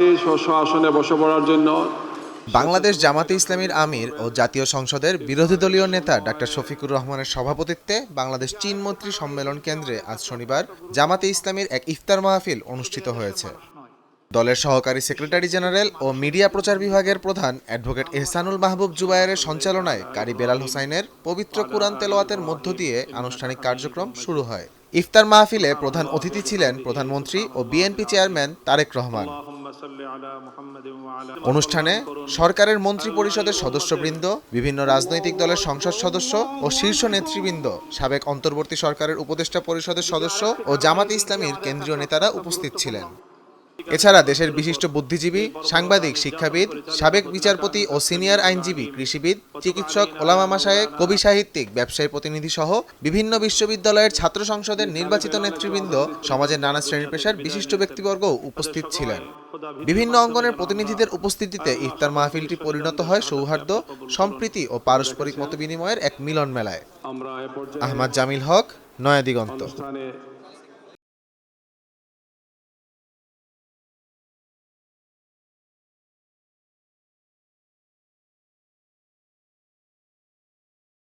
আসনে বসে পড়ার জন্য বাংলাদেশ জামাতে ইসলামীর আমির ও জাতীয় সংসদের বিরোধী দলীয় নেতা ডাক্তার শফিকুর রহমানের সভাপতিত্বে বাংলাদেশ চীন মৈত্রী সম্মেলন কেন্দ্রে আজ শনিবার জামাতে ইসলামীর এক ইফতার মাহফিল অনুষ্ঠিত হয়েছে। দলের সহকারী সেক্রেটারি জেনারেল ও মিডিয়া প্রচার বিভাগের প্রধান অ্যাডভোকেট এহসানুল মাহবুব জুবায়েরের সঞ্চালনায় কারি বেলাল হোসাইনের পবিত্র কুরআন তেলাওয়াতের মধ্য দিয়ে আনুষ্ঠানিক কার্যক্রম শুরু হয়। ইফতার মাহফিলে প্রধান অতিথি ছিলেন প্রধানমন্ত্রী ও বিএনপি চেয়ারম্যান তারেক রহমান। অনুষ্ঠানে সরকারের মন্ত্রী পরিষদের সদস্যবৃন্দ, বিভিন্ন রাজনৈতিক দলের সংসদ সদস্য ও শীর্ষ নেতৃবৃন্দ, সাবেক অন্তর্বর্তী সরকারের উপদেষ্টা পরিষদের সদস্য ও জামাতে ইসলামীর কেন্দ্রীয় নেতারা উপস্থিত ছিলেন। এছাড়া দেশের বিশিষ্ট বুদ্ধিজীবী, সাংবাদিক, শিক্ষাবিদ, সাবেক বিচারপতি ও সিনিয়র আইনজীবী, কৃষিবিদ, চিকিৎসক, ওলামা মাশায়েখ, কবি সাহিত্যিক, ব্যবসায়ী প্রতিনিধি সহ বিভিন্ন বিশ্ববিদ্যালয়ের ছাত্র সংসদের নির্বাচিত নেতৃবৃন্দ, সমাজের নানা শ্রেণী পেশার বিশিষ্ট ব্যক্তিবর্গও উপস্থিত ছিলেন। বিভিন্ন অঙ্গনের প্রতিনিধিদের উপস্থিতিতে ইফতার মাহফিলটি পরিণত হয় সৌহার্দ্য, সম্প্রীতি ও পারস্পরিক মতবিনিময়ের এক মিলন মেলায়। আহমদ জামিল হক, নয়া দিগন্ত।